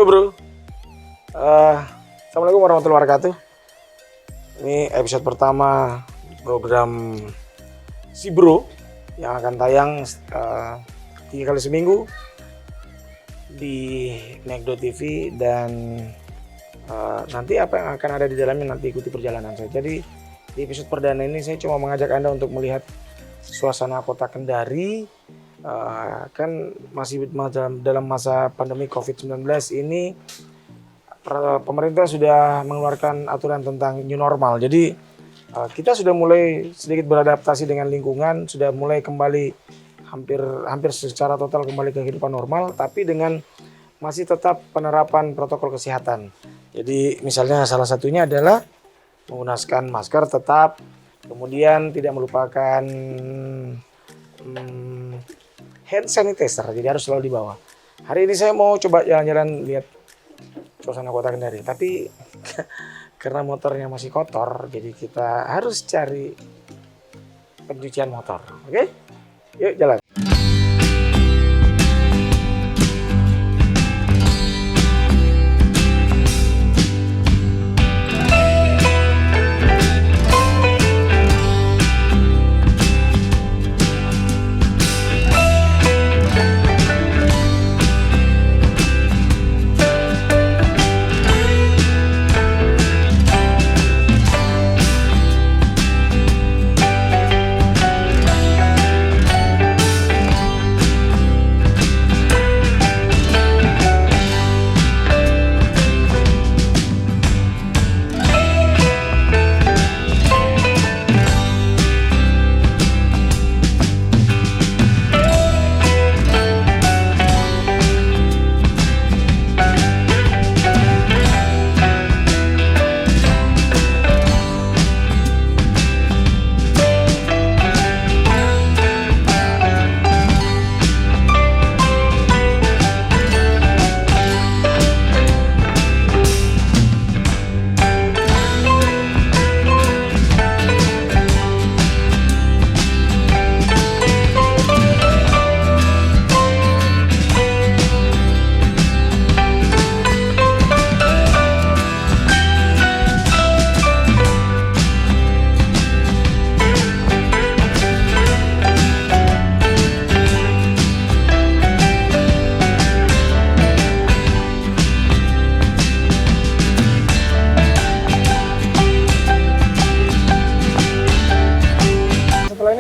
bro. Assalamualaikum warahmatullahi wabarakatuh. Ini episode pertama program Si Bro yang akan tayang 3 kali seminggu di Nekdo TV dan nanti apa yang akan ada di dalamnya nanti ikuti perjalanan saya. Jadi di episode perdana ini saya cuma mengajak Anda untuk melihat suasana kota Kendari. Kan masih dalam masa pandemi COVID-19 ini, pemerintah sudah mengeluarkan aturan tentang new normal. Jadi kita sudah mulai sedikit beradaptasi dengan lingkungan, sudah mulai kembali hampir secara total kembali ke kehidupan normal, tapi dengan masih tetap penerapan protokol kesehatan. Jadi misalnya salah satunya adalah menggunakan masker tetap, kemudian tidak melupakan hand sanitizer, jadi harus selalu dibawa. Hari ini saya mau coba jalan-jalan lihat suasana kota Kendari, tapi karena motornya masih kotor, jadi kita harus cari pencucian motor. Oke? Yuk jalan.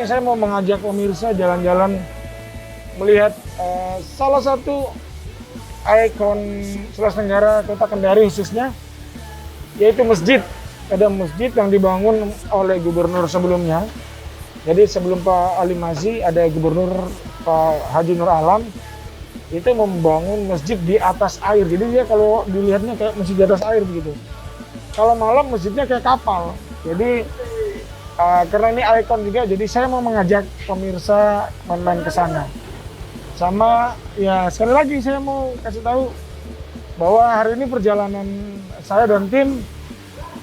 Saya mau mengajak pemirsa jalan-jalan melihat salah satu ikon Sulawesi Tenggara, Kota Kendari khususnya, yaitu masjid. Ada masjid yang dibangun oleh gubernur sebelumnya. Jadi sebelum Pak Ali Masih ada gubernur Pak Haji Nur Alam itu membangun masjid di atas air. Jadi dia kalau dilihatnya kayak masjid di atas air begitu. Kalau malam masjidnya kayak kapal. Jadi karena ini ikon juga, jadi saya mau mengajak pemirsa main-main ke sana. Sama ya sekali lagi saya mau kasih tahu bahwa hari ini perjalanan saya dan tim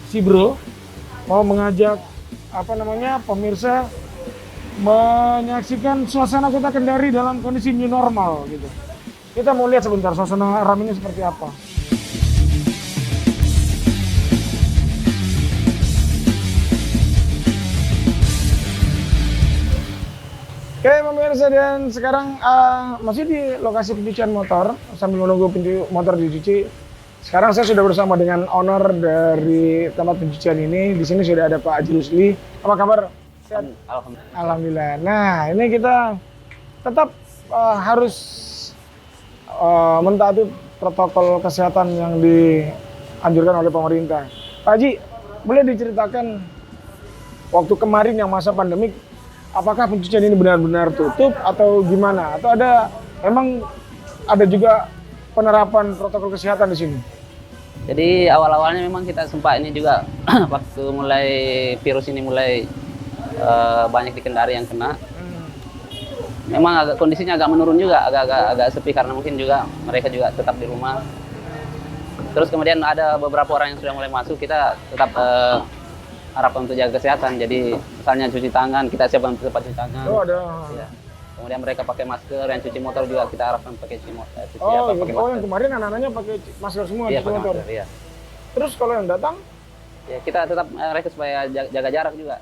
Si Bro mau mengajak pemirsa menyaksikan suasana kota Kendari dalam kondisi new normal gitu. Kita mau lihat sebentar suasana ram ini seperti apa. Oke pemirsa, dan sekarang masih di lokasi pencucian motor sambil menunggu motor dicuci. Sekarang saya sudah bersama dengan owner dari tempat pencucian ini. Di sini sudah ada Pak Haji Rusli. Apa kabar? Sehat? Alhamdulillah. Nah ini kita tetap harus mentaati protokol kesehatan yang dianjurkan oleh pemerintah. Pak Haji, boleh diceritakan waktu kemarin yang masa pandemik, apakah pencucian ini benar-benar tutup atau gimana? Atau emang ada juga penerapan protokol kesehatan di sini? Jadi awal-awalnya memang kita sempat ini juga waktu mulai virus ini mulai banyak di Kendari yang kena. Memang kondisinya agak menurun juga, agak sepi karena mungkin juga mereka juga tetap di rumah. Terus kemudian ada beberapa orang yang sudah mulai masuk, kita tetap harapan untuk jaga kesehatan. Jadi misalnya cuci tangan, kita siapkan tempat cuci tangan. Oh ada. Ya. Kemudian mereka pakai masker, yang cuci motor juga kita harapkan pakai cuci motor. Oh, pakai yang masker. kemarin anak-anaknya pakai masker semua Iya, cuci pakai motor. masker, iya. Terus kalau yang datang, Ya, kita tetap mereka supaya jaga jarak juga.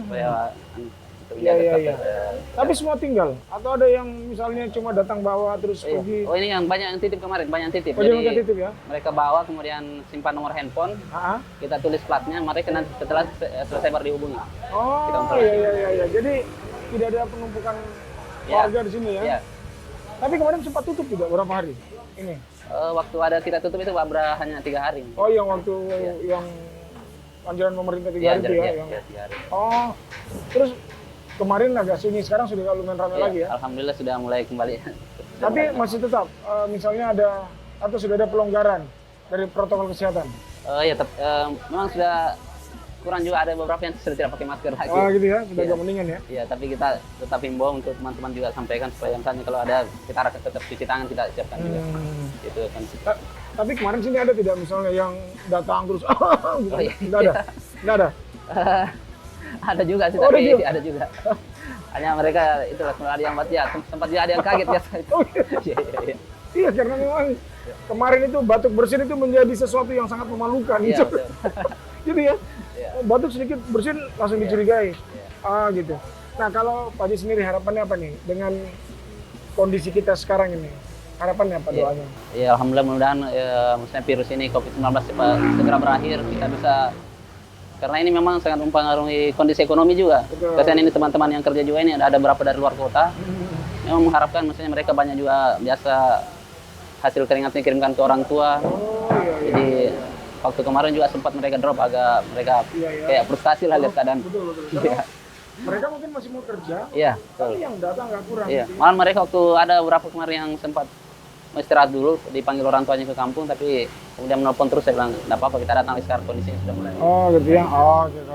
Supaya untuk Iya, menjaga iya, tapi semua tinggal atau ada yang misalnya cuma datang bawa terus iya. pergi. Oh, ini yang banyak yang titip kemarin, banyak yang titip. Oh, jangan ke titip ya? Mereka bawa kemudian simpan nomor handphone, Ah, kita tulis platnya, mereka nanti setelah selesai baru dihubungi. Kita oh kontrol. iya. Jadi tidak ada penumpukan Iya. warga di sini ya? Iya. Tapi kemarin sempat tutup juga berapa hari? Ini? Waktu ada kita tutup itu hanya 3 hari. Oh, yang waktu yang anjuran pemerintah 3 hari itu ya? Iya, Yang... 3 hari. Oh, terus kemarin agak sunyi, sekarang sudah lumayan ramai Iya, lagi ya? Alhamdulillah sudah mulai kembali. Tapi masih tetap, misalnya ada atau sudah ada pelonggaran dari protokol kesehatan? Ya, memang sudah kurang juga, ada beberapa yang sudah tidak pakai masker lagi. Oh gitu ya, sudah Iya. agak mendingan ya? Iya, tapi kita tetap himbau untuk teman-teman juga sampaikan supaya misalnya kalau ada kita harus tetap cuci tangan, kita siapkan juga. Itu kan. Tapi kemarin sini ada tidak misalnya yang datang terus gitu? Oh, iya. Nggak ada? Nggak ada? Ada juga sih, Oh, ada tapi juga? ada juga. Hanya mereka itulah kalau ada yang buat ya sempat juga ada yang kaget ya. Oh, iya. Iya, iya, iya. Iya, karena memang kemarin itu batuk bersin itu menjadi sesuatu yang sangat memalukan. Iya, gitu. betul. Gitu ya? Iya. Batuk sedikit bersin langsung Iya. dicurigai. Iya. Ah gitu. Nah kalau Pak Haji sendiri harapannya apa nih dengan kondisi kita sekarang ini? Harapannya apa Iya. doanya? Ya, alhamdulillah mudah-mudahan maksudnya virus ini COVID-19 cepat segera berakhir, kita bisa, karena ini memang sangat mempengaruhi kondisi ekonomi juga. Betul. Kasihan ini teman-teman yang kerja juga ini ada beberapa dari luar kota. Memang mengharapkan maksudnya mereka banyak juga biasa hasil keringatnya kirimkan ke orang tua. Oh iya. Jadi waktu kemarin juga sempat mereka drop agak mereka Iya, iya. kayak frustasi lah lihat keadaan. Betul. Iya. Karena mereka mungkin masih mau kerja, Iya, tapi betul. yang datang nggak kurang. Iya, gitu ya. malah mereka waktu ada beberapa kemarin yang sempat mau istirahat dulu, dipanggil orang tuanya ke kampung, tapi kemudian menelpon terus, saya bilang, nggak apa-apa, kita datang sekarang kondisinya sudah mulai. Oh gitu ya. Oh gitu.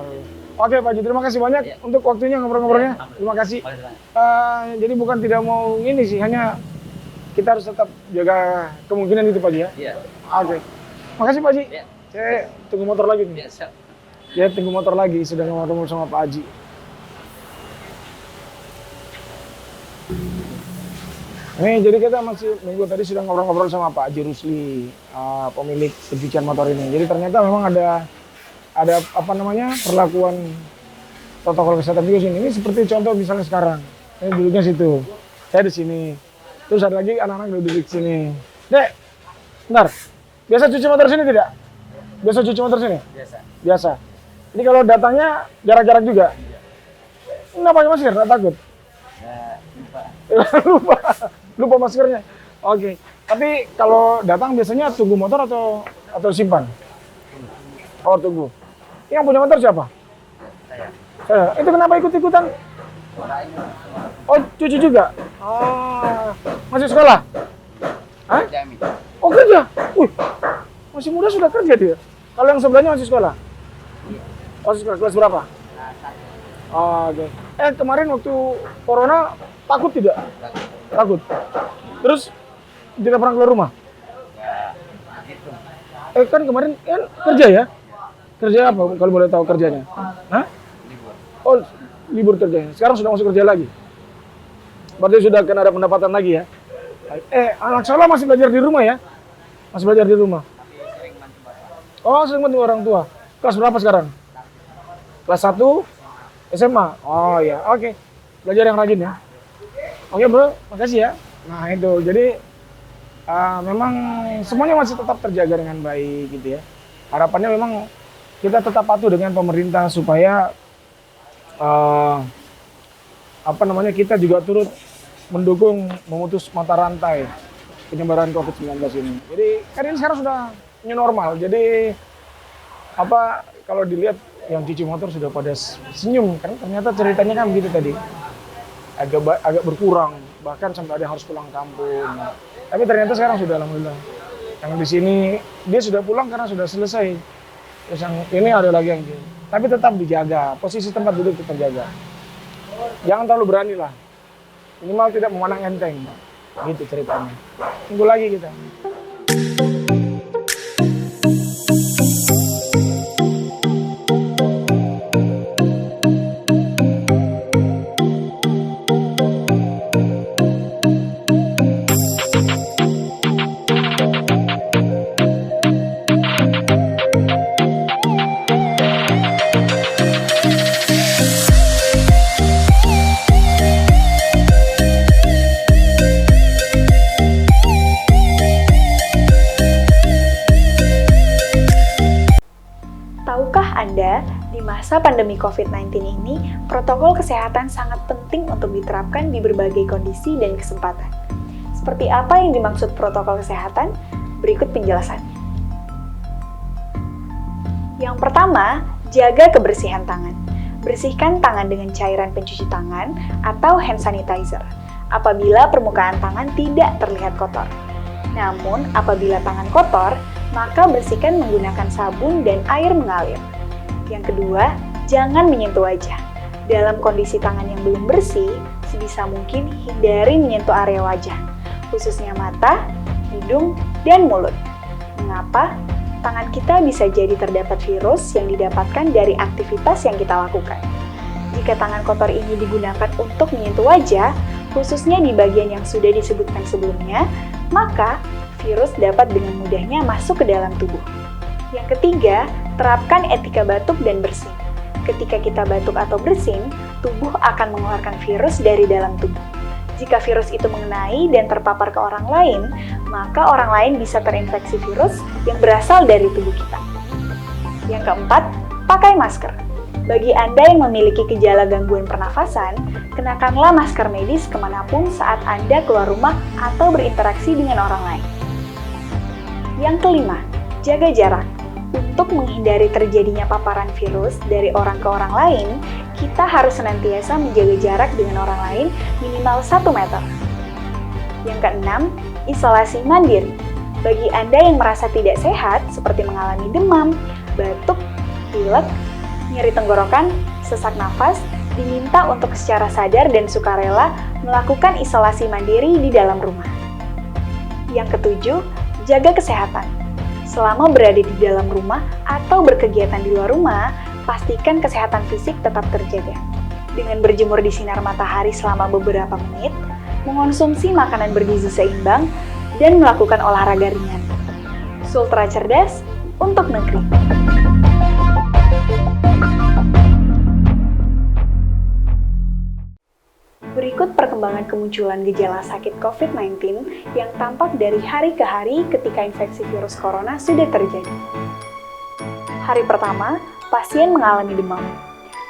Oke Pak Haji, terima kasih banyak Iya. untuk waktunya ngobrol-ngobrolnya. Iya. Terima kasih. Makasih banyak. Jadi bukan tidak mau ini sih, hanya kita harus tetap jaga kemungkinan itu Pak Haji ya. Iya, Oke. Makasih Pak Haji. iya, Saya tunggu motor lagi nih. iya, siap. Ya tunggu motor lagi, sedang ketemu sama Pak Haji. Nih, jadi kita masih minggu tadi sudah ngobrol-ngobrol sama Pak Haji Rusli, pemilik pencucian motor ini. Jadi ternyata memang ada apa namanya perlakuan protokol kesehatan juga sini. Ini seperti contoh misalnya sekarang, ini duduknya situ, saya di sini, terus ada lagi anak-anak duduk di sini. Dek, bentar, biasa cuci motor sini tidak? Biasa cuci motor sini? Biasa. Biasa. Ini kalau datangnya jarak-jarak juga? Nggak pakai masker, nggak takut? lupa lupa maskernya. Oke. Tapi kalau datang biasanya tunggu motor atau simpan? Oh tunggu. Yang punya motor siapa? Saya. Itu kenapa ikut-ikutan? Oh cuci juga. Oh masih sekolah? Hah? Jamin. Oh kerja. Wih masih muda sudah kerja dia. Kalau yang sebelahnya masih sekolah? Oh sekolah kelas berapa? Oh, oke. Kemarin waktu corona takut tidak? Takut. Terus tidak pernah keluar rumah? Kan kemarin kerja ya? Kerja apa kalau boleh tahu kerjanya? Hah? Oh, libur kerjanya. Sekarang sudah masuk kerja lagi. Berarti sudah akan ada pendapatan lagi ya? Anak sekolah masih belajar di rumah ya? Masih belajar di rumah? Oh, sering bantu orang tua. Kelas berapa sekarang? Kelas 1 SMA? Oh ya, oke. Belajar yang rajin ya. Oke bro, makasih ya. Nah itu, jadi memang semuanya masih tetap terjaga dengan baik gitu ya. Harapannya memang kita tetap patuh dengan pemerintah supaya kita juga turut mendukung memutus mata rantai penyebaran COVID-19 ini. Jadi kan ini sekarang sudah new normal. Jadi kalau dilihat yang cuci motor sudah pada senyum kan, ternyata ceritanya kan begitu tadi, agak berkurang, bahkan sampai ada yang harus pulang kampung. Tapi ternyata sekarang sudah alhamdulillah. Yang di sini dia sudah pulang karena sudah selesai. Terus yang ini ada lagi yang gini. Tapi tetap dijaga, posisi tempat duduk tetap terjaga. Jangan terlalu berani lah, minimal tidak memandang enteng. Gitu ceritanya. Tunggu lagi kita. masa pandemi COVID-19 ini, protokol kesehatan sangat penting untuk diterapkan di berbagai kondisi dan kesempatan. Seperti apa yang dimaksud protokol kesehatan? Berikut penjelasannya. Yang pertama, jaga kebersihan tangan. Bersihkan tangan dengan cairan pencuci tangan atau hand sanitizer apabila permukaan tangan tidak terlihat kotor. Namun, apabila tangan kotor, maka bersihkan menggunakan sabun dan air mengalir. Yang kedua, jangan menyentuh wajah. Dalam kondisi tangan yang belum bersih, sebisa mungkin hindari menyentuh area wajah, khususnya mata, hidung, dan mulut. Mengapa? Tangan kita bisa jadi terdapat virus yang didapatkan dari aktivitas yang kita lakukan. Jika tangan kotor ini digunakan untuk menyentuh wajah, khususnya di bagian yang sudah disebutkan sebelumnya, maka virus dapat dengan mudahnya masuk ke dalam tubuh. Yang ketiga, terapkan etika batuk dan bersin. Ketika kita batuk atau bersin, tubuh akan mengeluarkan virus dari dalam tubuh. Jika virus itu mengenai dan terpapar ke orang lain, maka orang lain bisa terinfeksi virus yang berasal dari tubuh kita. Yang keempat, pakai masker. Bagi Anda yang memiliki gejala gangguan pernafasan, kenakanlah masker medis kemanapun saat Anda keluar rumah atau berinteraksi dengan orang lain. Yang kelima, jaga jarak. Untuk menghindari terjadinya paparan virus dari orang ke orang lain, kita harus senantiasa menjaga jarak dengan orang lain minimal 1 meter. Yang keenam, isolasi mandiri. Bagi Anda yang merasa tidak sehat, seperti mengalami demam, batuk, pilek, nyeri tenggorokan, sesak nafas, diminta untuk secara sadar dan sukarela melakukan isolasi mandiri di dalam rumah. Yang ketujuh, jaga kesehatan. Selama berada di dalam rumah atau berkegiatan di luar rumah, pastikan kesehatan fisik tetap terjaga. Dengan berjemur di sinar matahari selama beberapa menit, mengonsumsi makanan bergizi seimbang, dan melakukan olahraga ringan. Sultra cerdas untuk negeri. Berikut perkembangan kemunculan gejala sakit COVID-19 yang tampak dari hari ke hari ketika infeksi virus corona sudah terjadi. Hari pertama, pasien mengalami demam.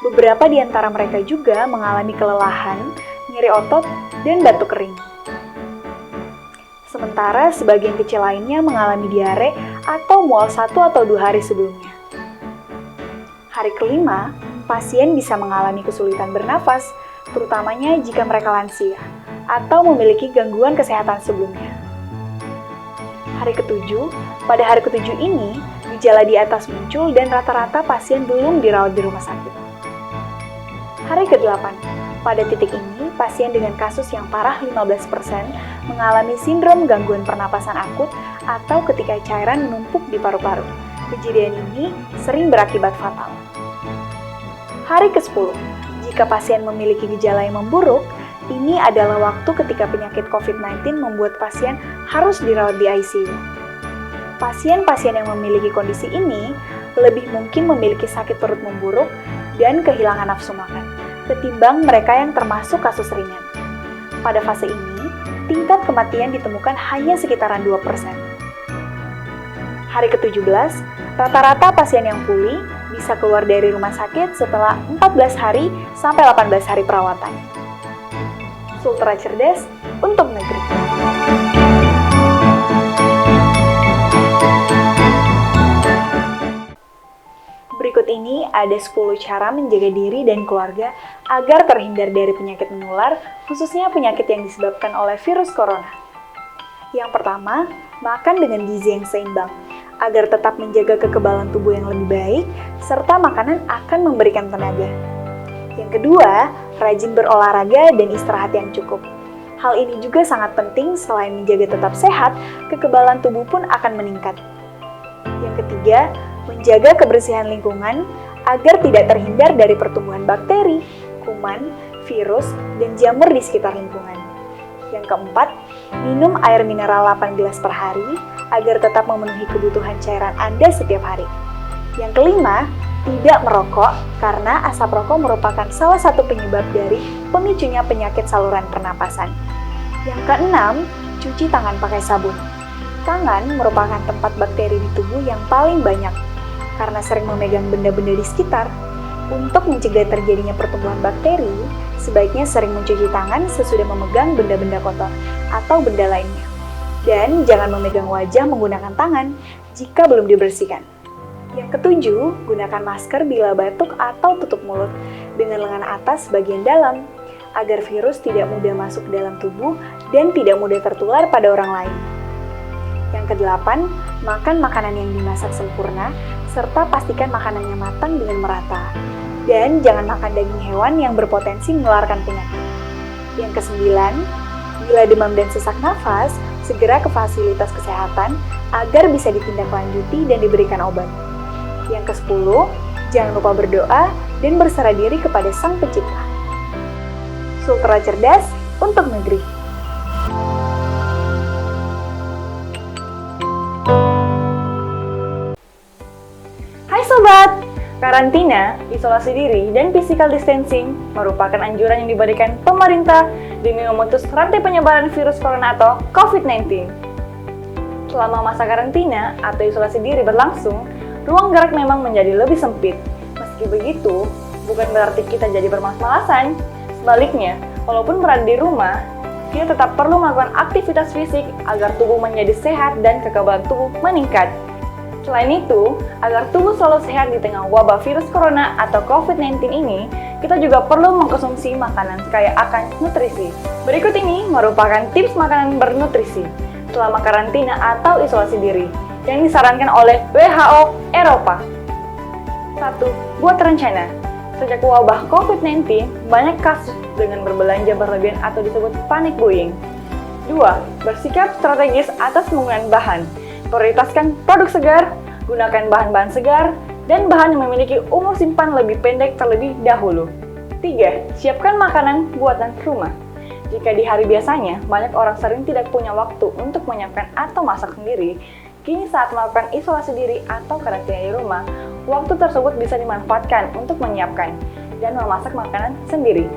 Beberapa di antara mereka juga mengalami kelelahan, nyeri otot, dan batuk kering. Sementara sebagian kecil lainnya mengalami diare atau mual 1 atau 2 hari sebelumnya. Hari kelima, pasien bisa mengalami kesulitan bernafas, terutamanya jika mereka lansia atau memiliki gangguan kesehatan sebelumnya. Hari ketujuh, pada hari ketujuh ini, gejala di atas muncul dan rata-rata pasien belum dirawat di rumah sakit. Hari ke-8, pada titik ini, pasien dengan kasus yang parah 15% mengalami sindrom gangguan pernapasan akut atau ketika cairan menumpuk di paru-paru. Kejadian ini sering berakibat fatal. Hari ke-10, jika pasien memiliki gejala yang memburuk, ini adalah waktu ketika penyakit COVID-19 membuat pasien harus dirawat di ICU. Pasien-pasien yang memiliki kondisi ini lebih mungkin memiliki sakit perut memburuk dan kehilangan nafsu makan, ketimbang mereka yang termasuk kasus ringan. Pada fase ini, tingkat kematian ditemukan hanya sekitaran 2%. Hari ke-17, rata-rata pasien yang pulih bisa keluar dari rumah sakit setelah 14 hari sampai 18 hari perawatan. Sultra cerdas untuk negeri. Berikut ini ada 10 cara menjaga diri dan keluarga agar terhindar dari penyakit menular, khususnya penyakit yang disebabkan oleh virus corona. Yang pertama, makan dengan gizi yang seimbang, agar tetap menjaga kekebalan tubuh yang lebih baik, serta makanan akan memberikan tenaga. Yang kedua, rajin berolahraga dan istirahat yang cukup. Hal ini juga sangat penting selain menjaga tetap sehat, kekebalan tubuh pun akan meningkat. Yang ketiga, menjaga kebersihan lingkungan agar tidak terhindar dari pertumbuhan bakteri, kuman, virus, dan jamur di sekitar lingkungan. Yang keempat, minum air mineral 8 gelas per hari agar tetap memenuhi kebutuhan cairan Anda setiap hari. Yang kelima, tidak merokok karena asap rokok merupakan salah satu penyebab dari pemicunya penyakit saluran pernapasan. Yang keenam, cuci tangan pakai sabun. Tangan merupakan tempat bakteri di tubuh yang paling banyak karena sering memegang benda-benda di sekitar. Untuk mencegah terjadinya pertumbuhan bakteri, sebaiknya sering mencuci tangan sesudah memegang benda-benda kotor atau benda lainnya. Dan jangan memegang wajah menggunakan tangan jika belum dibersihkan. Yang ketujuh, gunakan masker bila batuk atau tutup mulut dengan lengan atas bagian dalam, agar virus tidak mudah masuk ke dalam tubuh dan tidak mudah tertular pada orang lain. Yang kedelapan, makan makanan yang dimasak sempurna, serta pastikan makanannya matang dengan merata. Dan jangan makan daging hewan yang berpotensi menularkan penyakit. Yang kesembilan, bila demam dan sesak nafas, segera ke fasilitas kesehatan agar bisa ditindaklanjuti dan diberikan obat. Yang kesepuluh, jangan lupa berdoa dan berserah diri kepada Sang Pencipta. Sultra cerdas untuk negeri. Hai Sobat! Karantina, isolasi diri, dan physical distancing merupakan anjuran yang diberikan pemerintah demi memutus rantai penyebaran virus corona atau COVID-19. Selama masa karantina atau isolasi diri berlangsung, ruang gerak memang menjadi lebih sempit. Meski begitu, bukan berarti kita jadi bermalas-malasan. Sebaliknya, walaupun berada di rumah, kita tetap perlu melakukan aktivitas fisik agar tubuh menjadi sehat dan kekebalan tubuh meningkat. Selain itu, agar tubuh selalu sehat di tengah wabah virus corona atau COVID-19 ini, kita juga perlu mengkonsumsi makanan kaya akan nutrisi. Berikut ini merupakan tips makanan bernutrisi selama karantina atau isolasi diri yang disarankan oleh WHO Eropa. 1. Buat rencana. Sejak wabah COVID-19, banyak kasus dengan berbelanja berlebihan atau disebut panic buying. 2. Bersikap strategis atas penggunaan bahan. Prioritaskan produk segar, gunakan bahan-bahan segar, dan bahan yang memiliki umur simpan lebih pendek terlebih dahulu. 3. Siapkan makanan buatan rumah. Jika di hari biasanya, banyak orang sering tidak punya waktu untuk menyiapkan atau masak sendiri, kini saat melakukan isolasi diri atau karantina di rumah, waktu tersebut bisa dimanfaatkan untuk menyiapkan dan memasak makanan sendiri.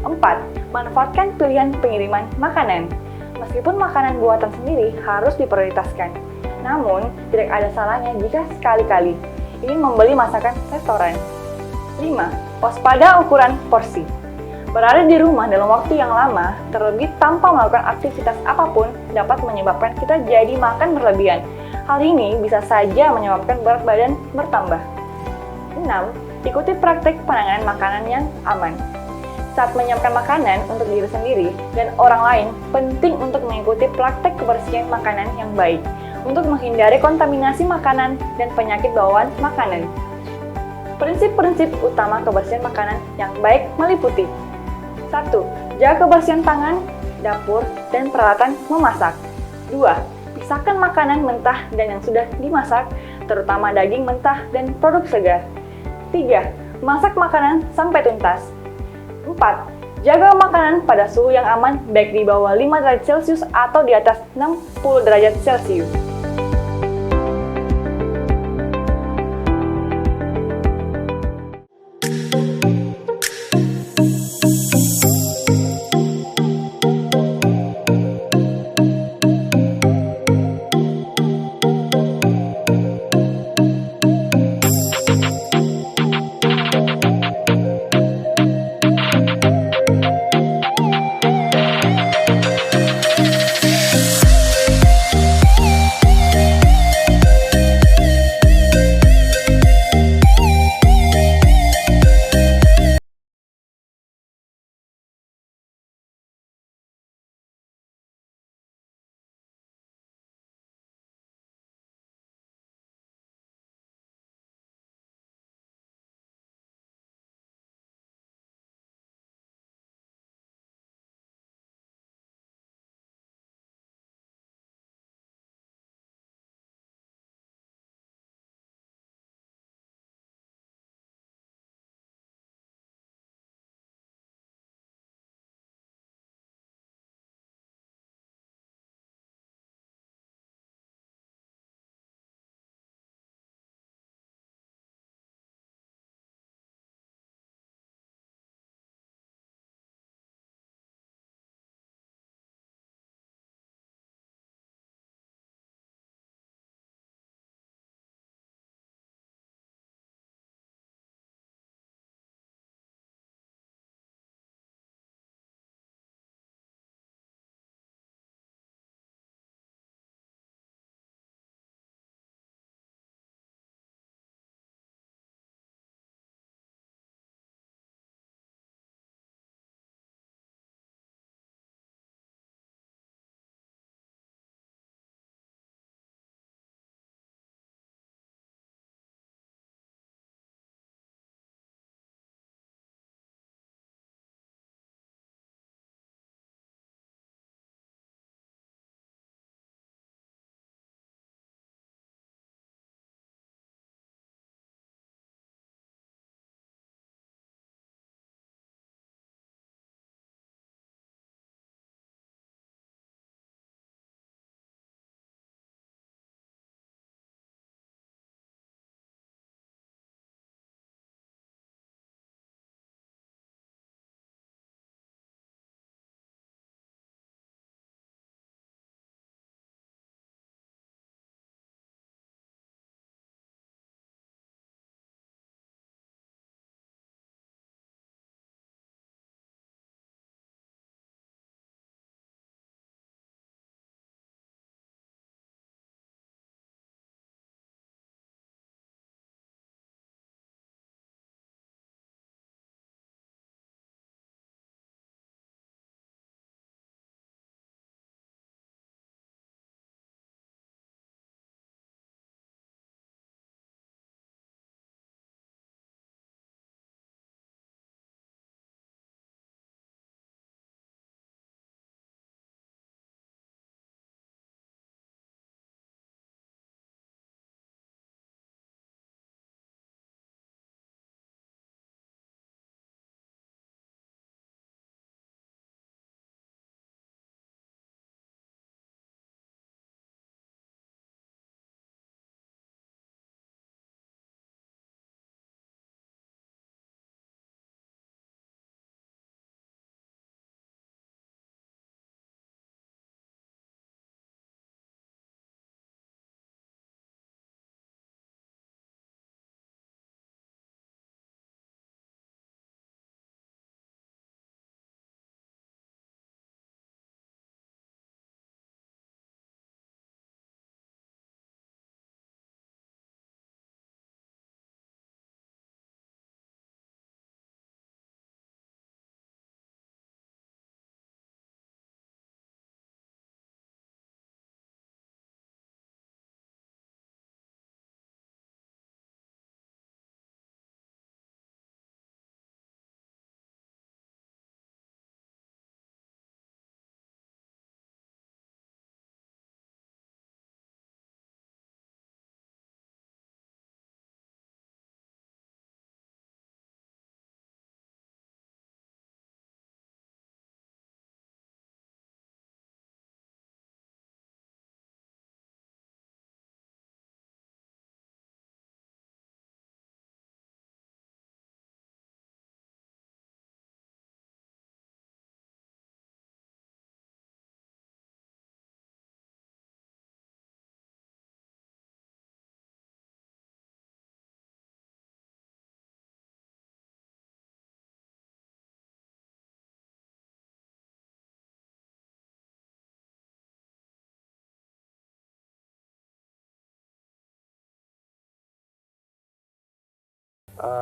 4. Manfaatkan pilihan pengiriman makanan. Meskipun makanan buatan sendiri harus diprioritaskan, namun tidak ada salahnya jika sekali-kali ingin membeli masakan restoran. 5. Waspada ukuran porsi. Berada di rumah dalam waktu yang lama, terlebih tanpa melakukan aktivitas apapun, dapat menyebabkan kita jadi makan berlebihan. Hal ini bisa saja menyebabkan berat badan bertambah. 6. Ikuti praktik penanganan makanan yang aman. Saat menyiapkan makanan untuk diri sendiri dan orang lain, penting untuk mengikuti praktik kebersihan makanan yang baik untuk menghindari kontaminasi makanan dan penyakit bawaan makanan. Prinsip-prinsip utama kebersihan makanan yang baik meliputi: 1. Jaga kebersihan tangan, dapur, dan peralatan memasak. 2. Pisahkan makanan mentah dan yang sudah dimasak, terutama daging mentah dan produk segar. 3. Masak makanan sampai tuntas. 4. Jaga makanan pada suhu yang aman, baik di bawah 5 derajat Celcius atau di atas 60 derajat Celcius.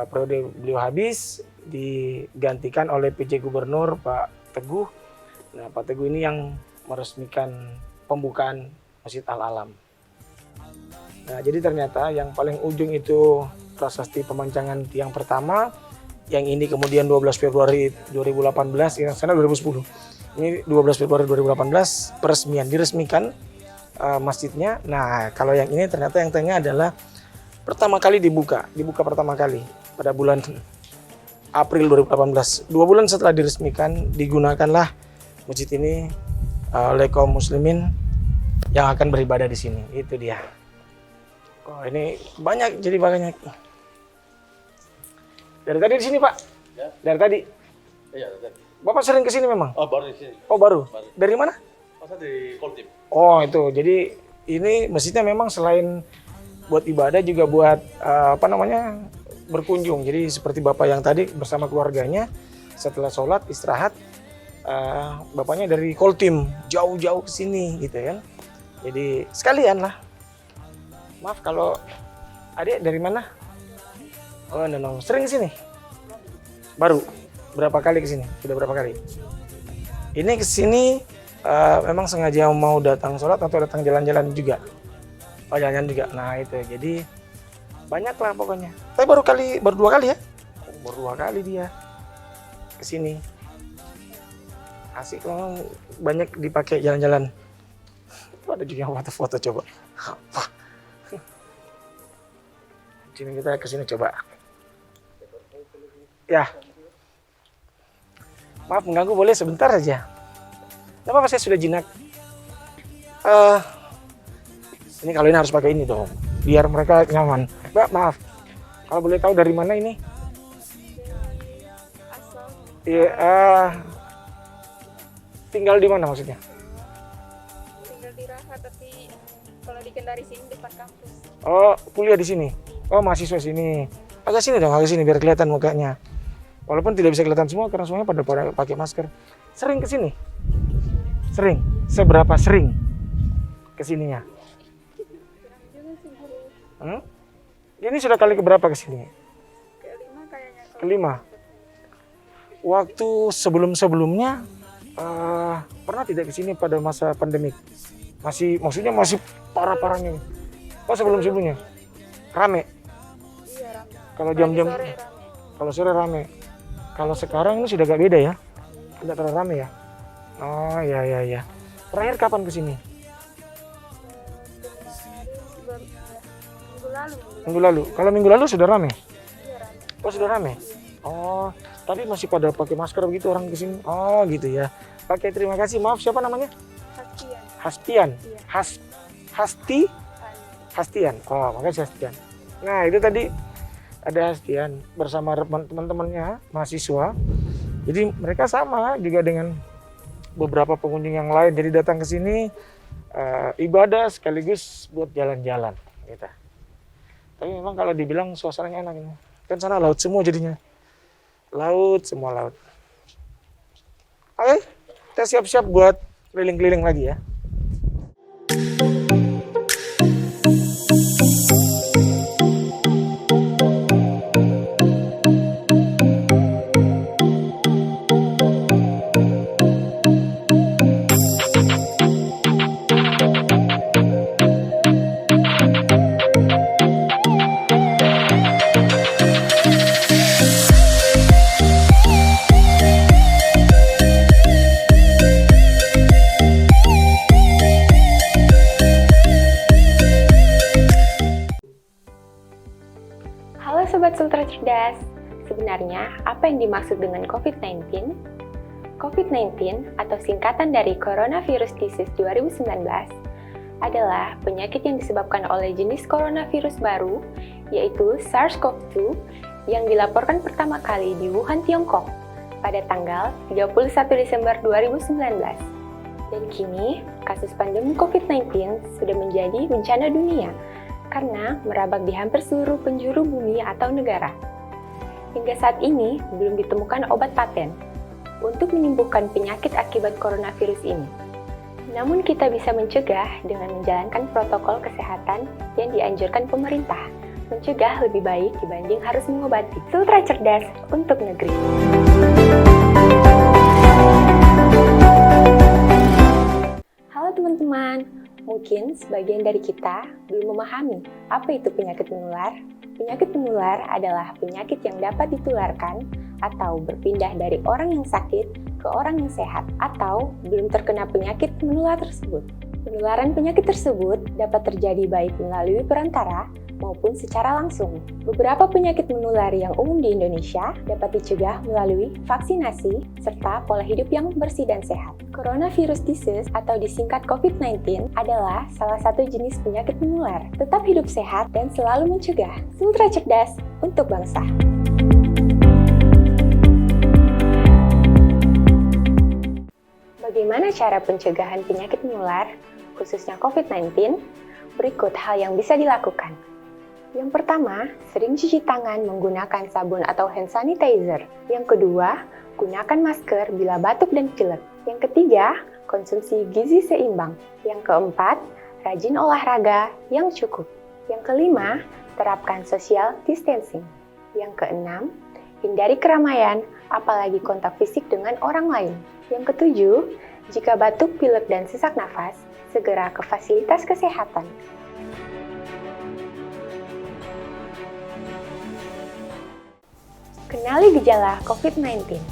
periode beliau habis digantikan oleh PJ Gubernur Pak Teguh. Nah, Pak Teguh ini yang meresmikan pembukaan Masjid Al-Alam. Nah, jadi ternyata yang paling ujung itu prasasti pemancangan tiang pertama, yang ini kemudian 12 Februari 2018, yang sana 2010. Ini 12 Februari 2018 diresmikan masjidnya. Nah, kalau yang ini ternyata yang tengah adalah pertama kali dibuka pertama kali pada bulan April 2018. 2 bulan setelah diresmikan, digunakanlah masjid ini oleh kaum muslimin yang akan beribadah di sini. Itu dia. Oh, ini banyak, jadi banyak. Dari tadi di sini, Pak? Ya. Dari tadi? Iya, dari tadi. Bapak sering ke sini memang? Oh, baru di sini. Oh, baru? Dari mana? Masa di Koltim. Oh, itu. Jadi ini masjidnya memang selain buat ibadah juga buat berkunjung. Jadi seperti Bapak yang tadi bersama keluarganya setelah sholat istirahat, Bapaknya dari Koltim jauh-jauh ke sini gitu kan. Jadi sekalian lah. Maaf kalau adik dari mana? Oh, no. Sering ke sini? Baru? Berapa kali ke sini? Sudah berapa kali? Ini ke sini memang sengaja mau datang sholat atau datang jalan-jalan juga? Oh, jalan-jalan juga. Nah, itu. Jadi banyak lah pokoknya. Tapi baru 2 kali ya? Baru 2 kali dia ke sini. Asik memang, banyak dipakai jalan-jalan. Ada juga yang foto-foto coba. Apa? Sini kita ke sini coba. Ya. Maaf mengganggu, boleh sebentar saja. Tidak apa-apa, saya sudah jinak. Ini kalau ini harus pakai ini dong, biar mereka nyaman. Mbak, maaf. Kalau boleh tahu dari mana ini? Iya. Tinggal di mana maksudnya? Tinggal di Raha, tapi kalau di Kendari sini depan kampus. Oh, kuliah di sini. Oh, mahasiswa sini. Agak sini dong, agak sini biar kelihatan mukanya. Walaupun tidak bisa kelihatan semua karena semuanya pada pakai masker. Sering ke sini? Sering. Seberapa sering ke sininya? Ini sudah kali keberapa ke sini? Kelima kayaknya. Kelima. Waktu sebelum-sebelumnya pernah tidak ke sini pada masa pandemik? Maksudnya masih parah-parahnya. Oh, sebelum-sebelumnya. Rame. Iya, rame. Kalau jam-jam Sore rame. kalau sore rame. Kalau sekarang ini sudah agak beda ya. Tidak terlalu rame ya. Oh, ya. Terakhir kapan ke sini? Minggu lalu. Kalau minggu lalu sudah rame? Iya, rame. Oh, sudah rame. Oh, tapi masih pada pakai masker begitu orang ke sini. Oh, gitu ya. Oke, terima kasih. Maaf, siapa namanya? Hastian. Haspian. Hastian. Oh, makasih Hastian. Nah, itu tadi ada Hastian bersama teman-temannya mahasiswa. Jadi mereka sama juga dengan beberapa pengunjung yang lain. Jadi datang ke sini ibadah sekaligus buat jalan-jalan gitu. Tapi memang kalau dibilang suasananya enak ini. Kan sana laut semua jadinya. Semua laut. Oke, kita siap-siap buat keliling-keliling lagi ya. Halo Sobat Sultra Cerdas, sebenarnya apa yang dimaksud dengan COVID-19? COVID-19 atau singkatan dari Coronavirus Disease 2019 adalah penyakit yang disebabkan oleh jenis coronavirus baru, yaitu SARS-CoV-2 yang dilaporkan pertama kali di Wuhan, Tiongkok pada tanggal 31 Desember 2019. Dan kini, kasus pandemi COVID-19 sudah menjadi bencana dunia karena merabak di hampir seluruh penjuru bumi atau negara. Hingga saat ini, belum ditemukan obat paten untuk menyembuhkan penyakit akibat coronavirus ini. Namun kita bisa mencegah dengan menjalankan protokol kesehatan yang dianjurkan pemerintah, Mencegah lebih baik dibanding harus mengobati. Sultra cerdas untuk negeri. Halo teman-teman, mungkin sebagian dari kita belum memahami apa itu penyakit menular. Penyakit menular adalah penyakit yang dapat ditularkan atau berpindah dari orang yang sakit ke orang yang sehat atau belum terkena penyakit menular tersebut. Penularan penyakit tersebut dapat terjadi baik melalui perantara maupun secara langsung. Beberapa penyakit menular yang umum di Indonesia dapat dicegah melalui vaksinasi serta pola hidup yang bersih dan sehat. Coronavirus disease atau disingkat COVID-19 adalah salah satu jenis penyakit menular. Tetap hidup sehat dan selalu mencegah. Sultra cerdas untuk bangsa. Bagaimana cara pencegahan penyakit menular, khususnya COVID-19? Berikut hal yang bisa dilakukan. Yang pertama, sering cuci tangan menggunakan sabun atau hand sanitizer. Yang kedua, gunakan masker bila batuk dan pilek. Yang ketiga, konsumsi gizi seimbang. Yang keempat, rajin olahraga yang cukup. Yang kelima, terapkan social distancing. Yang keenam, hindari keramaian, apalagi kontak fisik dengan orang lain. Yang ketujuh, jika batuk, pilek, dan sesak nafas, segera ke fasilitas kesehatan. Kenali gejala COVID-19.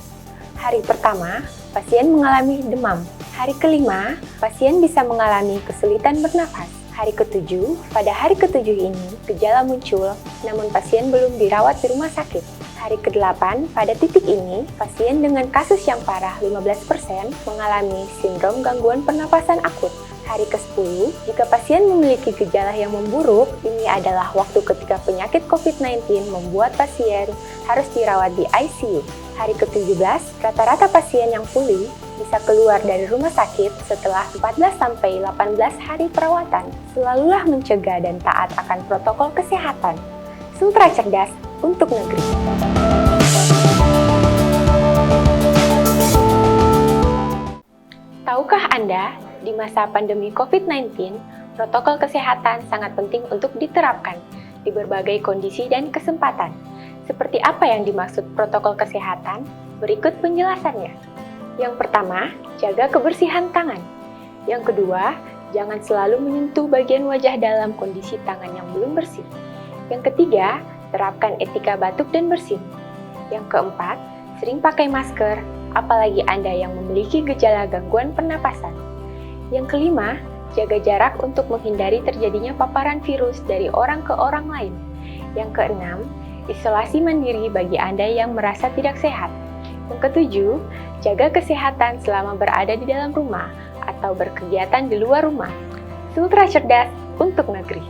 Hari pertama, pasien mengalami demam. Hari kelima, pasien bisa mengalami kesulitan bernafas. Hari ketujuh, pada hari ketujuh ini, gejala muncul, namun pasien belum dirawat di rumah sakit. Hari ke-8, pada titik ini, pasien dengan kasus yang parah 15% mengalami sindrom gangguan pernapasan akut. Hari ke-10, jika pasien memiliki gejala yang memburuk, ini adalah waktu ketika penyakit COVID-19 membuat pasien harus dirawat di ICU. Hari ke-17, rata-rata pasien yang pulih bisa keluar dari rumah sakit setelah 14-18 hari perawatan. Selalulah mencegah dan taat akan protokol kesehatan. Sultra cerdas untuk negeri. Tahukah Anda, di masa pandemi COVID-19, protokol kesehatan sangat penting untuk diterapkan di berbagai kondisi dan kesempatan. Seperti apa yang dimaksud protokol kesehatan? Berikut penjelasannya. Yang pertama, jaga kebersihan tangan. Yang kedua, jangan selalu menyentuh bagian wajah dalam kondisi tangan yang belum bersih. Yang ketiga, terapkan etika batuk dan bersin. Yang keempat, sering pakai masker, apalagi Anda yang memiliki gejala gangguan pernapasan. Yang kelima, jaga jarak untuk menghindari terjadinya paparan virus dari orang ke orang lain. Yang keenam, isolasi mandiri bagi Anda yang merasa tidak sehat. Yang ketujuh, jaga kesehatan selama berada di dalam rumah atau berkegiatan di luar rumah. Sultra cerdas untuk negeri.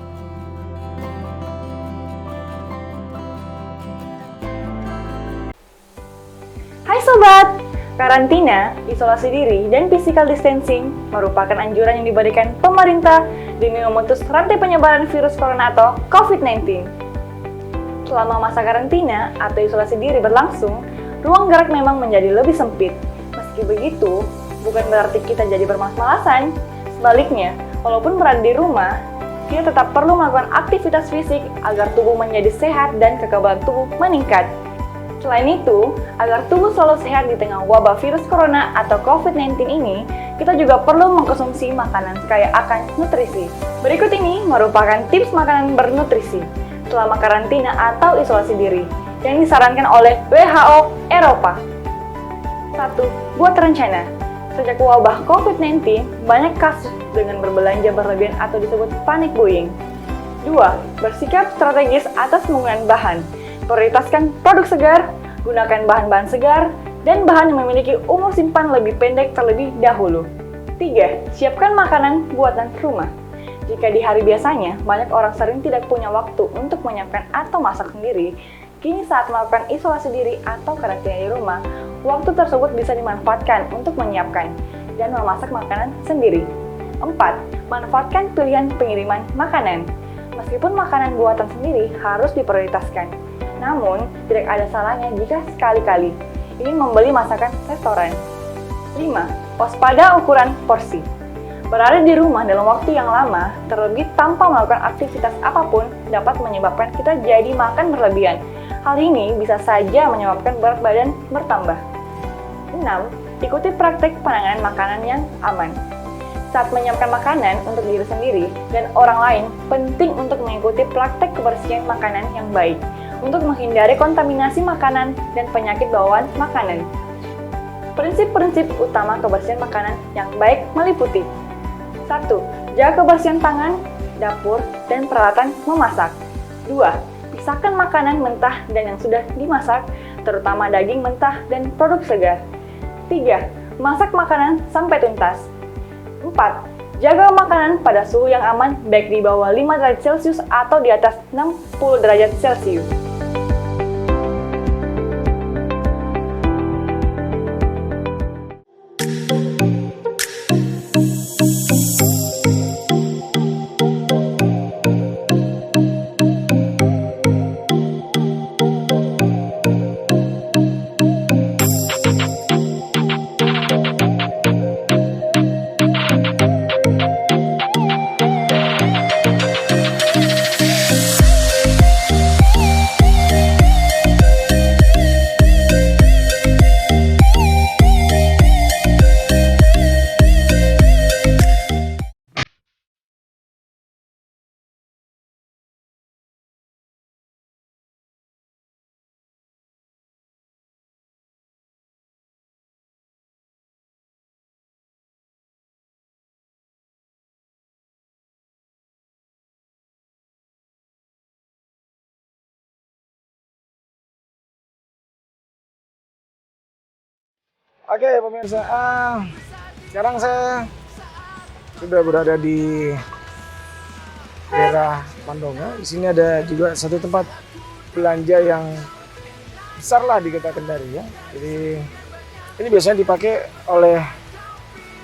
Hai Sobat! Karantina, isolasi diri, dan physical distancing merupakan anjuran yang diberikan pemerintah demi memutus rantai penyebaran virus corona atau COVID-19. Selama masa karantina atau isolasi diri berlangsung, ruang gerak memang menjadi lebih sempit. Meski begitu, bukan berarti kita jadi bermalas-malasan. Sebaliknya, walaupun berada di rumah, kita tetap perlu melakukan aktivitas fisik agar tubuh menjadi sehat dan kekebalan tubuh meningkat. Selain itu, agar tubuh selalu sehat di tengah wabah virus corona atau COVID-19 ini, kita juga perlu mengkonsumsi makanan kaya akan nutrisi. Berikut ini merupakan tips makanan bernutrisi selama karantina atau isolasi diri yang disarankan oleh WHO Eropa. 1. Buat rencana. Sejak wabah COVID-19, banyak kasus dengan berbelanja berlebihan atau disebut panic buying. 2. Bersikap strategis atas penggunaan bahan. Prioritaskan produk segar, gunakan bahan-bahan segar, dan bahan yang memiliki umur simpan lebih pendek terlebih dahulu. 3. Siapkan makanan buatan rumah. Jika di hari biasanya, banyak orang sering tidak punya waktu untuk menyiapkan atau masak sendiri, kini saat melakukan isolasi diri atau karantina di rumah, waktu tersebut bisa dimanfaatkan untuk menyiapkan dan memasak makanan sendiri. 4. Manfaatkan pilihan pengiriman makanan. Meskipun makanan buatan sendiri harus diprioritaskan, namun tidak ada salahnya jika sekali-kali ingin membeli masakan restoran. 5. Waspada ukuran porsi. Berada di rumah dalam waktu yang lama, terlebih tanpa melakukan aktivitas apapun, dapat menyebabkan kita jadi makan berlebihan. Hal ini bisa saja menyebabkan berat badan bertambah. 6. Ikuti praktik penanganan makanan yang aman. Saat menyiapkan makanan untuk diri sendiri dan orang lain, penting untuk mengikuti praktik kebersihan makanan yang baik untuk menghindari kontaminasi makanan dan penyakit bawaan makanan. Prinsip-prinsip utama kebersihan makanan yang baik meliputi 1. Jaga kebersihan tangan, dapur, dan peralatan memasak. 2. Pisahkan makanan mentah dan yang sudah dimasak, terutama daging mentah dan produk segar. 3. Masak makanan sampai tuntas. 4. Jaga makanan pada suhu yang aman, baik di bawah 5 derajat Celcius atau di atas 60 derajat Celcius. Oke pemirsa, sekarang saya sudah berada di daerah Pandonga. Di sini ada juga satu tempat belanja yang besar lah di Kota Kendari ya. Jadi ini biasanya dipakai oleh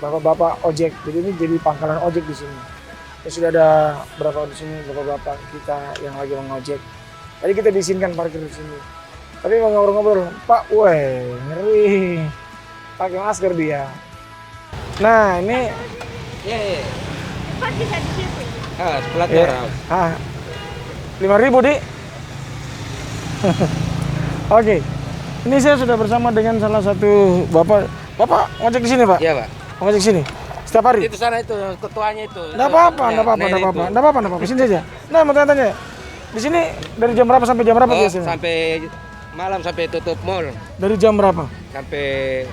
bapak-bapak ojek. Jadi ini jadi pangkalan ojek di sini. Ya, sudah ada berapa di sini bapak-bapak kita yang lagi mengojek. Tadi kita diizinkan parkir di sini. Tapi mau ngobrol-ngobrol, Pak, weh ngeri. Pakai masker dia. Nah ini. Iya. Sebelah Ya. 5.000 di. Oke. Ini saya sudah bersama dengan salah satu bapak. Bapak ngojek di sini Pak? Iya, Pak. Ngojek di sini. Setiap hari? Itu sana itu ketuanya itu. Nggak apa-apa. Di sini aja. Nah mau tanya-tanya. Di sini dari jam berapa sampai jam berapa biasanya? Sampai malam sampai tutup mall. Dari jam berapa? Sampai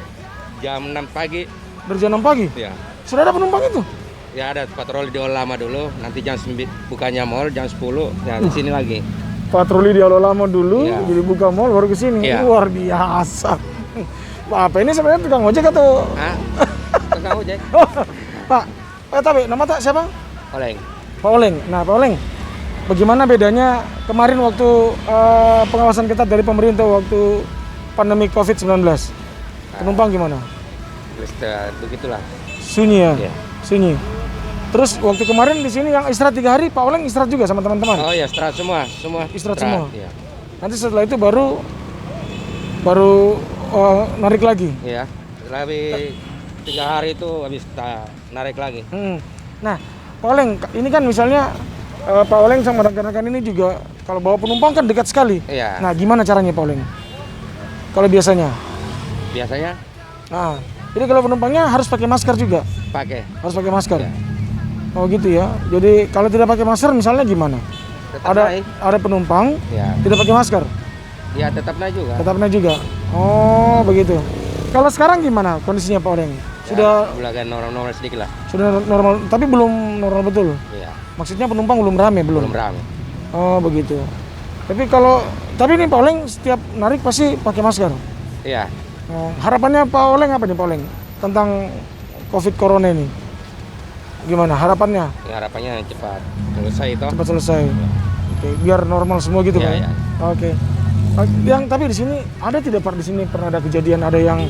jam 6 pagi. Dari jam 6 pagi? Ya. Sudah ada penumpang itu? Ya ada patroli di lama dulu, nanti jam 9 bukanya mall jam 10, ya di sini lagi. Patroli di Alo Lama dulu, Iya. jadi buka mall baru ke sini. Iya. Luar biasa. Apa ini sebenarnya tukang ojek atau? Hah? Tukang ojek? Pak, tapi nama tak siapa? Oleng. Pak Oleng. Nah, Pak Oleng, bagaimana bedanya kemarin waktu pengawasan ketat dari pemerintah waktu pandemi COVID-19? Penumpang gimana? Begitulah. Sunyi ya? Iya. Sunyi. Terus waktu kemarin di sini yang istirahat 3 hari, Pak Oleng istirahat juga sama teman-teman? Oh ya, istirahat semua. Istirahat semua? Iya. Nanti setelah itu baru narik lagi? Iya. Lebih 3 hari itu habis narik lagi. Nah, Pak Oleng, ini kan misalnya Pak Oleng sama rekan-rekan ini juga kalau bawa penumpang kan dekat sekali. Iya. Nah, gimana caranya Pak Oleng? Kalau biasanya? Biasanya Nah, jadi kalau penumpangnya harus pakai masker juga? pakai. Harus pakai masker? Iya. Oh gitu ya. Jadi kalau tidak pakai masker misalnya gimana? Tetap naik. Ada penumpang Ya. tidak pakai masker? Ya tetap naik juga. Tetap naik juga? Oh begitu. Kalau sekarang gimana kondisinya Pak Oleng? Sudah Belaga normal sedikit lah. sudah normal, tapi belum normal betul? Iya. Maksudnya penumpang belum rame? Belum ramai. Oh begitu. Tapi ini Pak Oleng setiap narik pasti pakai masker. Iya. Oh, harapannya Pak Oleng apa nih Pak Oleng tentang COVID Corona ini? Gimana harapannya? Ya, harapannya cepat selesai itu. Cepat selesai. Oke, biar normal semua gitu Pak. Iya. Oke. Tapi di sini ada tidak Pak, di sini pernah ada kejadian ada yang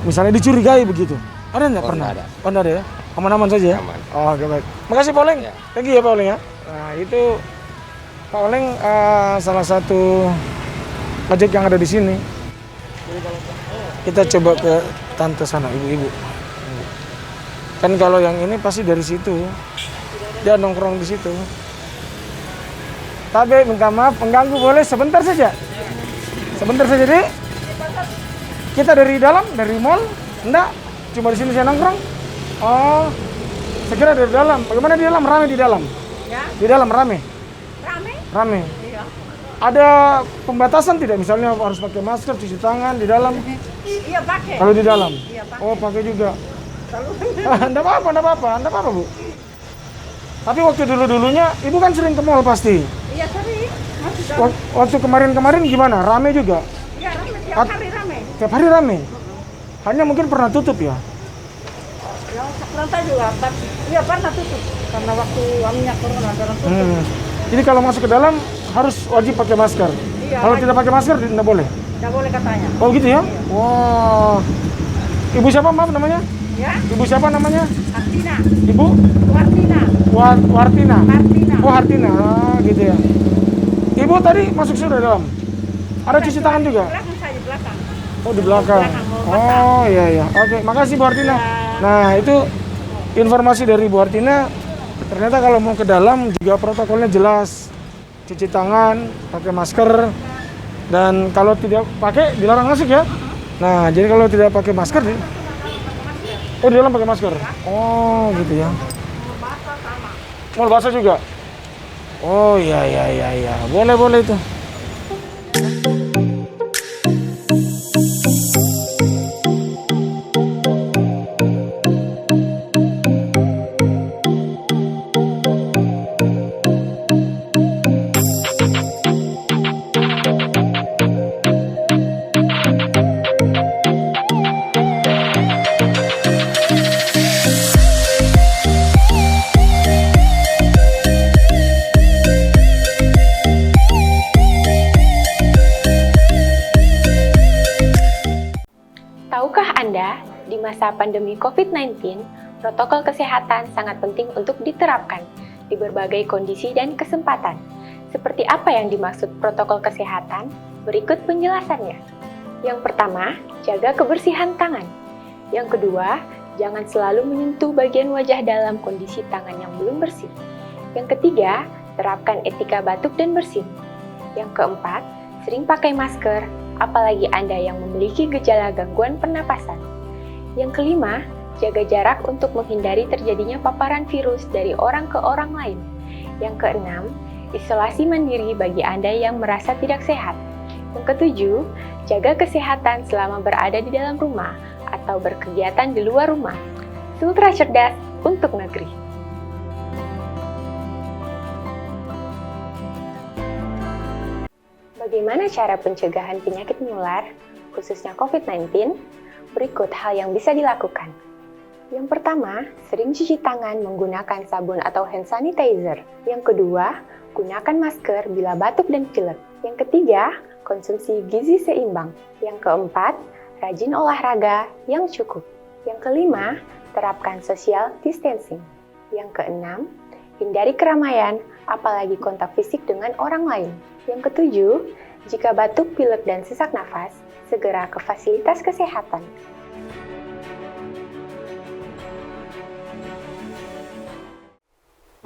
misalnya dicurigai begitu? Ada nggak Oh, pernah? nggak ada. Oh, nggak ada ya? Aman-aman saja ya? Aman. Oh, oke baik. Makasih Pak Oleng. Ya. Thank you ya Pak Oleng ya. Nah, itu Pak Oleng salah satu ojek yang ada di sini. Kita coba ke tante sana, ibu-ibu. Kan kalau yang ini pasti dari situ. Dia nongkrong di situ. Tapi minta maaf mengganggu, boleh sebentar saja? Sebentar saja, Dek. Kita dari dalam, dari mall? Enggak, cuma di sini saya nongkrong. Oh, saya kira dari dalam. Bagaimana di dalam? Rame di dalam? Ya. Di dalam rame? Rame? Rame. Iya. Ada pembatasan tidak? Misalnya harus pakai masker, cuci tangan di dalam? Iya pakai. Kalau di dalam? Iya pakai. Oh, pakai juga. Selalu. Enggak apa-apa, Bu. Tapi waktu dulu-dulunya, Ibu kan sering ke mall pasti. Iya sering. Masih dalam. Waktu kemarin-kemarin gimana? Rame juga? Iya rame. Tiap hari rame. Tiap hari rame? Hanya mungkin pernah tutup ya? Ya lantai juga. Iya pernah tutup. Karena waktu awalnya corona dalam tutup. Jadi kalau masuk ke dalam harus wajib pakai masker. Iya, Kalau wajib. tidak pakai masker tidak boleh. Tidak boleh katanya. Oh gitu ya? Wah. Ibu siapa maaf namanya? Ya. Ibu siapa namanya? Artina. Ibu? Wartina. Wartina. Artina. Oh Hartina, gitu ya. Ibu tadi masuk sudah dalam. Ada cuci tangan juga? Belakang saja belakang. Oh di belakang. Oh iya. Oke, makasih Bu Hartina. Nah itu informasi dari Bu Hartina. Ternyata kalau mau ke dalam juga protokolnya jelas. Cuci tangan, pakai masker, dan kalau tidak pakai dilarang masuk ya. Nah jadi kalau tidak pakai masker, oh di dalam pakai masker. Oh gitu ya. Mau basah juga. Oh iya. Boleh itu. Tahukah Anda, di masa pandemi COVID-19, protokol kesehatan sangat penting untuk diterapkan di berbagai kondisi dan kesempatan. Seperti apa yang dimaksud protokol kesehatan? Berikut penjelasannya. Yang pertama, jaga kebersihan tangan. Yang kedua, jangan selalu menyentuh bagian wajah dalam kondisi tangan yang belum bersih. Yang ketiga, terapkan etika batuk dan bersin. Yang keempat, sering pakai masker, apalagi Anda yang memiliki gejala gangguan pernapasan. Yang kelima, jaga jarak untuk menghindari terjadinya paparan virus dari orang ke orang lain. Yang keenam, isolasi mandiri bagi Anda yang merasa tidak sehat. Yang ketujuh, jaga kesehatan selama berada di dalam rumah atau berkegiatan di luar rumah. Sultra cerdas untuk negeri. Bagaimana cara pencegahan penyakit menular, khususnya COVID-19? Berikut hal yang bisa dilakukan. Yang pertama, sering cuci tangan menggunakan sabun atau hand sanitizer. Yang kedua, gunakan masker bila batuk dan pilek. Yang ketiga, konsumsi gizi seimbang. Yang keempat, rajin olahraga yang cukup. Yang kelima, terapkan social distancing. Yang keenam, hindari keramaian, apalagi kontak fisik dengan orang lain. Yang ketujuh, jika batuk, pilek, dan sesak nafas, segera ke fasilitas kesehatan.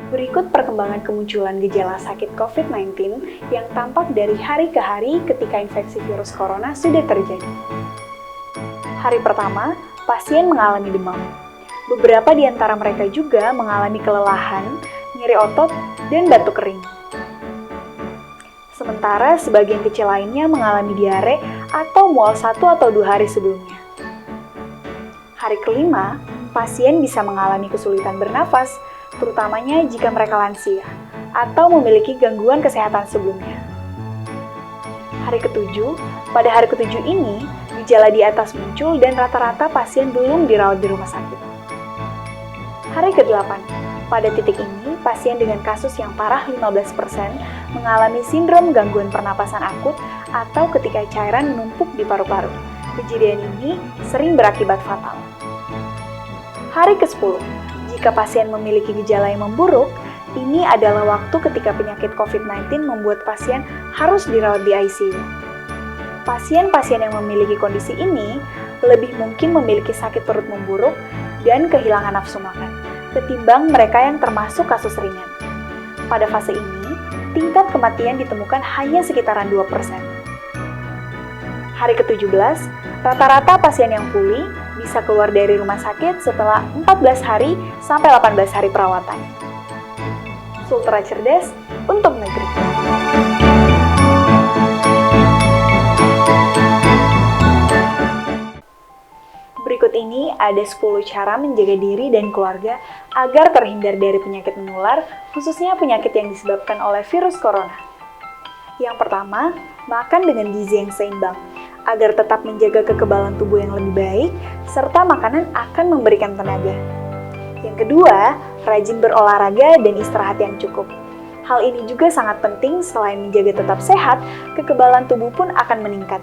Berikut perkembangan kemunculan gejala sakit COVID-19 yang tampak dari hari ke hari ketika infeksi virus corona sudah terjadi. Hari pertama, pasien mengalami demam. Beberapa di antara mereka juga mengalami kelelahan, nyeri otot, dan batuk kering. Sementara sebagian kecil lainnya mengalami diare atau mual 1 atau 2 hari sebelumnya. Hari kelima, pasien bisa mengalami kesulitan bernafas, terutamanya jika mereka lansia atau memiliki gangguan kesehatan sebelumnya. Pada hari ketujuh ini, gejala di atas muncul dan rata-rata pasien belum dirawat di rumah sakit. Hari ke-8, pada titik ini, pasien dengan kasus yang parah 15% mengalami sindrom gangguan pernapasan akut atau ketika cairan menumpuk di paru-paru. Kejadian ini sering berakibat fatal. Hari ke-10, jika pasien memiliki gejala yang memburuk, ini adalah waktu ketika penyakit COVID-19 membuat pasien harus dirawat di ICU. Pasien-pasien yang memiliki kondisi ini lebih mungkin memiliki sakit perut memburuk dan kehilangan nafsu makan, ketimbang mereka yang termasuk kasus ringan. Pada fase ini, tingkat kematian ditemukan hanya sekitaran 2%. Hari ke-17, rata-rata pasien yang pulih bisa keluar dari rumah sakit setelah 14 hari sampai 18 hari perawatan. Sultra cerdas untuk negeri. Berikut ini ada 10 cara menjaga diri dan keluarga agar terhindar dari penyakit menular, khususnya penyakit yang disebabkan oleh virus corona. Yang pertama, makan dengan gizi yang seimbang, agar tetap menjaga kekebalan tubuh yang lebih baik, serta makanan akan memberikan tenaga. Yang kedua, rajin berolahraga dan istirahat yang cukup. Hal ini juga sangat penting, selain menjaga tetap sehat, kekebalan tubuh pun akan meningkat.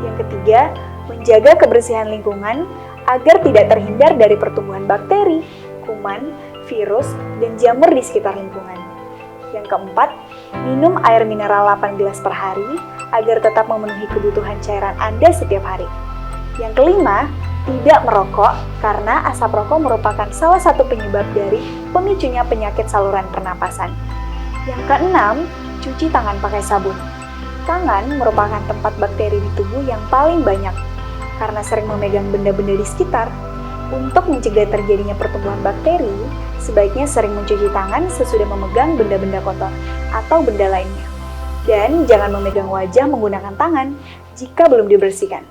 Yang ketiga, menjaga kebersihan lingkungan agar tidak terhindar dari pertumbuhan bakteri, kuman, virus, dan jamur di sekitar lingkungan. Yang keempat, minum air mineral 8 gelas per hari agar tetap memenuhi kebutuhan cairan Anda setiap hari. Yang kelima, tidak merokok karena asap rokok merupakan salah satu penyebab dari pemicunya penyakit saluran pernapasan. Yang keenam, cuci tangan pakai sabun. Tangan merupakan tempat bakteri di tubuh yang paling banyak. Karena sering memegang benda-benda di sekitar, untuk mencegah terjadinya pertumbuhan bakteri, sebaiknya sering mencuci tangan sesudah memegang benda-benda kotor atau benda lainnya. Dan jangan memegang wajah menggunakan tangan jika belum dibersihkan.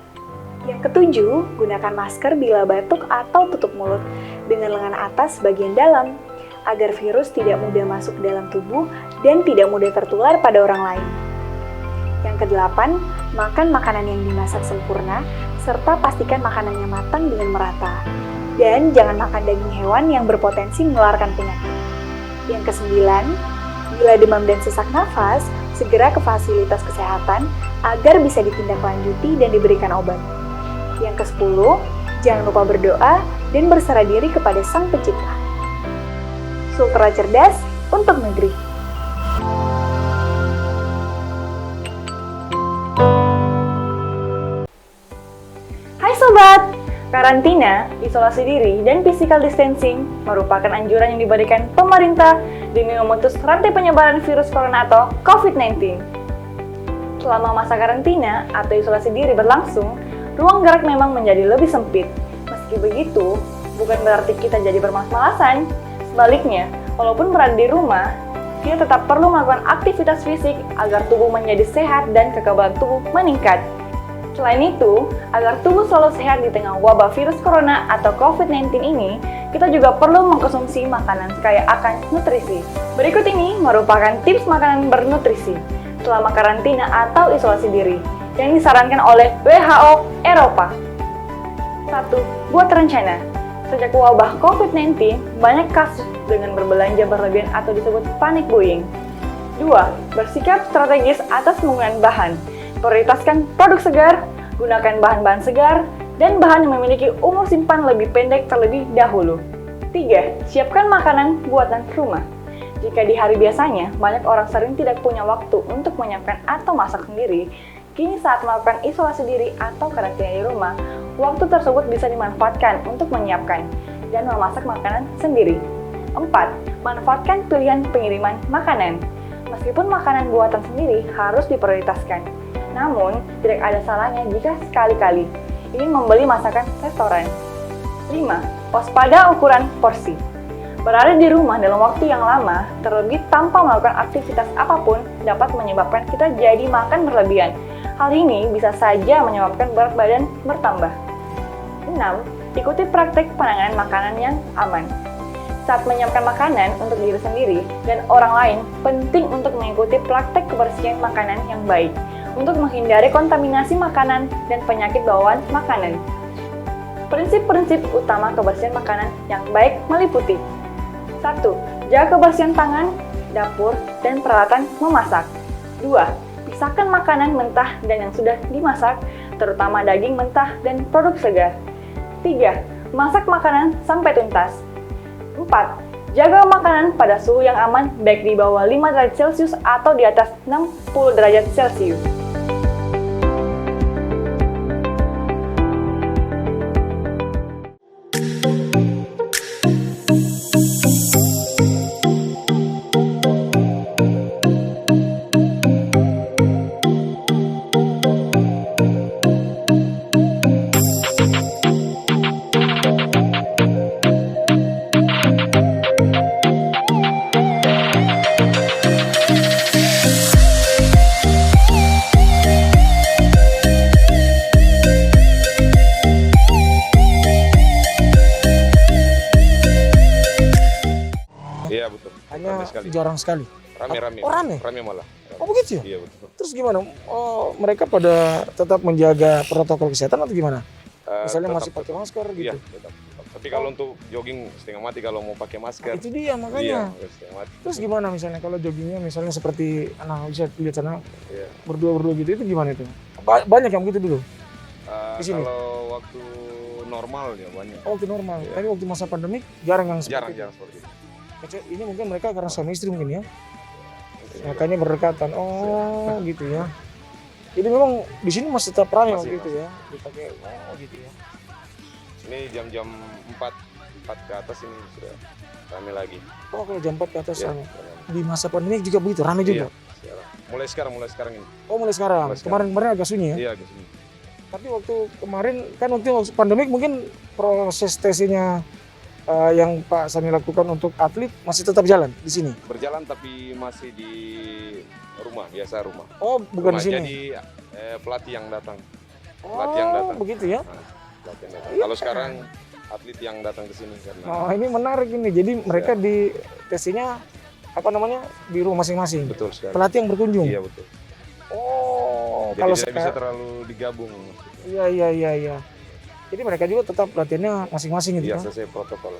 Yang ketujuh, gunakan masker bila batuk atau tutup mulut dengan lengan atas bagian dalam, agar virus tidak mudah masuk ke dalam tubuh dan tidak mudah tertular pada orang lain. Yang kedelapan, makan makanan yang dimasak sempurna, serta pastikan makanannya matang dengan merata. Dan jangan makan daging hewan yang berpotensi menularkan penyakit. Yang kesembilan, bila demam dan sesak nafas, segera ke fasilitas kesehatan agar bisa ditindaklanjuti dan diberikan obat. Yang ke-10, jangan lupa berdoa dan berserah diri kepada Sang Pencipta. Sultra cerdas untuk negeri. Hai Sobat! Karantina, isolasi diri, dan physical distancing merupakan anjuran yang diberikan pemerintah demi memutus rantai penyebaran virus corona atau COVID-19. Selama masa karantina atau isolasi diri berlangsung, ruang gerak memang menjadi lebih sempit. Meski begitu, bukan berarti kita jadi bermalas-malasan. Sebaliknya, walaupun berada di rumah, kita tetap perlu melakukan aktivitas fisik agar tubuh menjadi sehat dan kekebalan tubuh meningkat. Selain itu, agar tubuh selalu sehat di tengah wabah virus corona atau COVID-19 ini, kita juga perlu mengkonsumsi makanan kaya akan nutrisi. Berikut ini merupakan tips makanan bernutrisi selama karantina atau isolasi diri yang disarankan oleh WHO Eropa. 1. Buat rencana. Sejak wabah COVID-19, banyak kasus dengan berbelanja berlebihan atau disebut panic buying. 2. Bersikap strategis atas penggunaan bahan. Prioritaskan produk segar, gunakan bahan-bahan segar, dan bahan yang memiliki umur simpan lebih pendek terlebih dahulu. 3. Siapkan makanan buatan rumah. Jika di hari biasanya, banyak orang sering tidak punya waktu untuk menyiapkan atau masak sendiri, kini saat melakukan isolasi diri atau karantina di rumah, waktu tersebut bisa dimanfaatkan untuk menyiapkan dan memasak makanan sendiri. 4. Manfaatkan pilihan pengiriman makanan. Meskipun makanan buatan sendiri harus diprioritaskan, namun tidak ada salahnya jika sekali-kali ingin membeli masakan restoran. 5. Waspada ukuran porsi. Berada di rumah dalam waktu yang lama, terlebih tanpa melakukan aktivitas apapun, dapat menyebabkan kita jadi makan berlebihan. Hal ini bisa saja menyebabkan berat badan bertambah. 6. Ikuti praktek penanganan makanan yang aman. Saat menyiapkan makanan untuk diri sendiri dan orang lain, penting untuk mengikuti praktek kebersihan makanan yang baik untuk menghindari kontaminasi makanan dan penyakit bawaan makanan. Prinsip-prinsip utama kebersihan makanan yang baik meliputi: 1. Jaga kebersihan tangan, dapur, dan peralatan memasak. 2. Pisahkan makanan mentah dan yang sudah dimasak, terutama daging mentah dan produk segar. 3. Masak makanan sampai tuntas. 4. Jaga makanan pada suhu yang aman, baik di bawah 5 derajat Celcius atau di atas 60 derajat Celcius. Hanya Rame sekali. jarang sekali. Rame-rame. Oh, rame? Rame malah. Oh begitu ya? Iya betul. Terus gimana? Oh, mereka pada tetap menjaga protokol kesehatan atau gimana? Misalnya Tetap- masih pakai masker Iya, gitu. tetap. Tapi kalau untuk jogging setengah mati kalau mau pakai Nah, masker. itu dia Iya, makanya. setengah mati. Terus gimana misalnya kalau joggingnya misalnya seperti anak bisa lihat sana Iya. berdua gitu itu gimana itu? Banyak yang begitu dulu. Di sini? Kalau waktu normal ya banyak. Oh, waktu normal. Iya. Tapi waktu masa pandemik jarang yang seperti itu. Jarang seperti itu. Kecuali ini mungkin mereka karena suami istri mungkin ya. Makanya berdekatan. Oh, gitu ya. Jadi memang di sini masih tetap ramai Masih, waktu itu ya. Dipakai gitu ya. Ini jam-jam 4 ke atas ini sudah rame lagi. Oh, kalau jam 4 ke atas Iya, ramai. rame. Di masa pandemik juga begitu, ramai juga. Iya, sekarang. Mulai sekarang ini. Oh, mulai sekarang. Mulai sekarang. Kemarin agak sunyi ya. Iya, di sini. Tapi waktu kemarin kan waktu pandemik mungkin proses tesnya yang Pak Sani lakukan untuk atlet masih tetap jalan di sini. Berjalan tapi masih di rumah, biasa rumah. Oh, bukan Rumah, di sini. Jadi pelatih yang datang. Oh, pelatih yang datang. begitu ya. Nah, pelatih yang datang. Iya. Kalau sekarang atlet yang datang ke sini karena Oh, ini menarik ini. Jadi mereka di tesnya apa namanya di rumah masing-masing. betul sekali. Pelatih yang berkunjung. Iya betul. Oh, Jadi kalau tidak bisa sekarang. terlalu digabung. maksudnya. Iya. Jadi mereka juga tetap latihannya masing-masing gitu Iya, kan. sesuai protokol.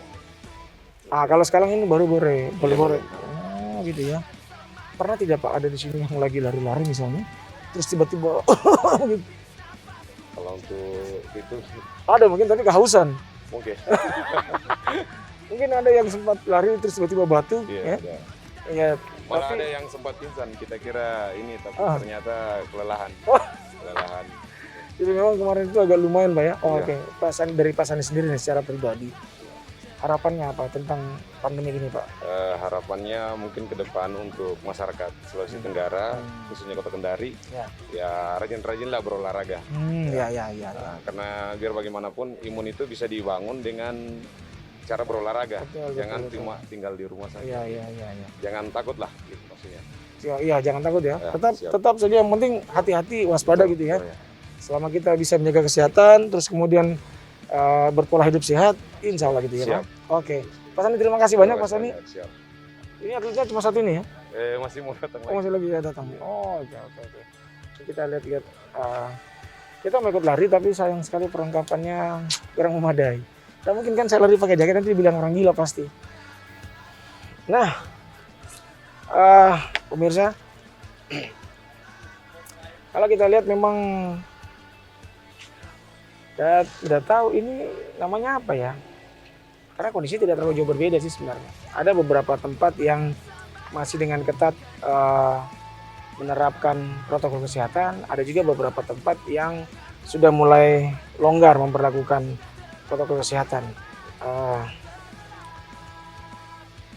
Kalau sekarang ini baru boleh Iya, boleh. boleh. Oh, gitu ya. Pernah tidak Pak ada di sini yang lagi lari-lari misalnya, terus tiba-tiba gitu. Kalau untuk itu Ada mungkin tapi kehausan. mungkin. Mungkin ada yang sempat lari terus tiba-tiba batuk Iya, ya. ada. Ya, Malah tapi ada yang sempat pingsan, kita kira ini tapi Ah. ternyata kelelahan. Oh. Kelelahan. jadi memang kemarin itu agak lumayan Pak ya. Oh, Iya. Oke. Pak Sani, dari Pak Sani sendiri nih secara pribadi. Harapannya apa tentang pandemi ini Pak? Harapannya mungkin ke depan untuk masyarakat Sulawesi Tenggara, khususnya Kota Kendari, ya rajin-rajinlah berolahraga. Ya. Nah, karena biar bagaimanapun imun itu bisa dibangun dengan cara berolahraga. Betul, Jangan betul. cuma tinggal di rumah saja. Iya. Jangan takut lah, gitu maksudnya. Iya, jangan takut ya. Ya, Tetap siap. tetap saja yang penting hati-hati, waspada Betul, gitu ya. betul, Selama kita bisa menjaga kesehatan, terus kemudian berpola hidup sehat, insya Allah gitu ya Siap. Pak. Oke, Pak Sani terima kasih banyak Pak Sani. Siap. Ini atletnya cuma satu ini ya? Masih mau datang Oh lagi. masih lagi ya datang. Oh oke. Kita lihat-lihat. Kita mau ikut lari tapi sayang sekali perlengkapannya kurang memadai. Dan mungkin kan saya lari pakai jaket nanti dibilang orang gila pasti. Nah, pemirsa, kalau kita lihat memang tidak tahu ini namanya apa ya. Karena kondisi tidak terlalu jauh berbeda sih sebenarnya. Ada beberapa tempat yang masih dengan ketat menerapkan protokol kesehatan. Ada juga beberapa tempat yang sudah mulai longgar memperlakukan protokol kesehatan.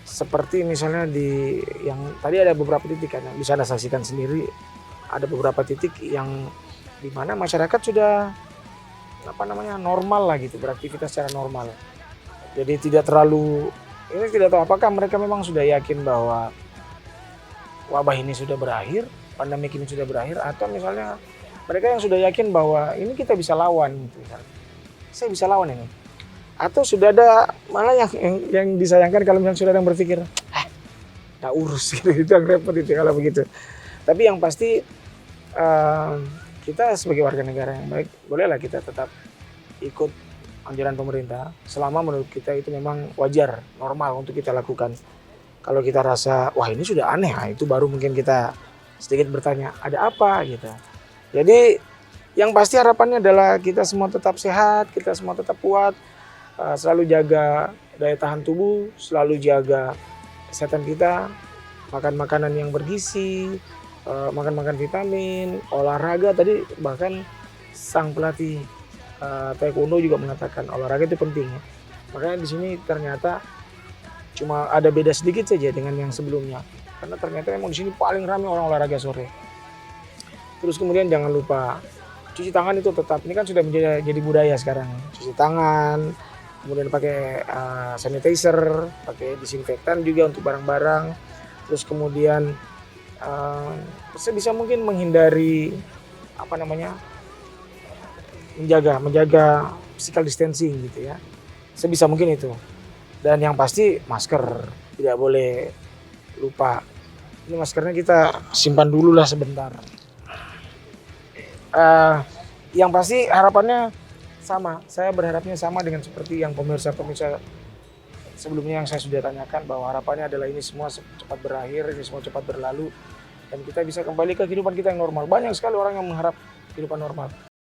Seperti misalnya di yang tadi ada beberapa titik kan yang bisa Anda saksikan sendiri. Ada beberapa titik yang di mana masyarakat sudah normal lah gitu, beraktivitas secara normal. Jadi tidak terlalu, ini tidak tahu apakah mereka memang sudah yakin bahwa wabah ini sudah berakhir, pandemik ini sudah berakhir, atau misalnya mereka yang sudah yakin bahwa ini kita bisa lawan gitu misalnya. Saya bisa lawan ini. Atau sudah ada malah yang disayangkan kalau misalnya sudah ada yang berpikir, nggak urus gitu, itu yang repot itu kalau begitu. Tapi yang pasti kita sebagai warga negara yang baik, bolehlah kita tetap ikut anjuran pemerintah selama menurut kita itu memang wajar, normal untuk kita lakukan. Kalau kita rasa, wah ini sudah aneh, itu baru mungkin kita sedikit bertanya, ada apa gitu. Jadi yang pasti harapannya adalah kita semua tetap sehat, kita semua tetap kuat, selalu jaga daya tahan tubuh, selalu jaga kesehatan kita, makan makanan yang bergizi, makan vitamin, olahraga. Tadi bahkan sang pelatih taekwondo juga mengatakan olahraga itu penting ya. Makanya di sini ternyata cuma ada beda sedikit saja dengan yang sebelumnya. Karena ternyata memang di sini paling ramai orang olahraga sore. Terus kemudian jangan lupa cuci tangan itu tetap, ini kan sudah jadi budaya sekarang. Cuci tangan, kemudian pakai sanitizer, pakai disinfektan juga untuk barang-barang. Terus kemudian sebisa mungkin menghindari menjaga physical distancing gitu ya, sebisa mungkin itu. Dan yang pasti masker, tidak boleh lupa. Ini maskernya kita simpan dulu lah sebentar. Yang pasti harapannya sama. Saya berharapnya sama dengan seperti yang pemirsa-pemirsa sebelumnya yang saya sudah tanyakan, bahwa harapannya adalah ini semua cepat berakhir, ini semua cepat berlalu, dan kita bisa kembali ke kehidupan kita yang normal. Banyak sekali orang yang mengharap kehidupan normal.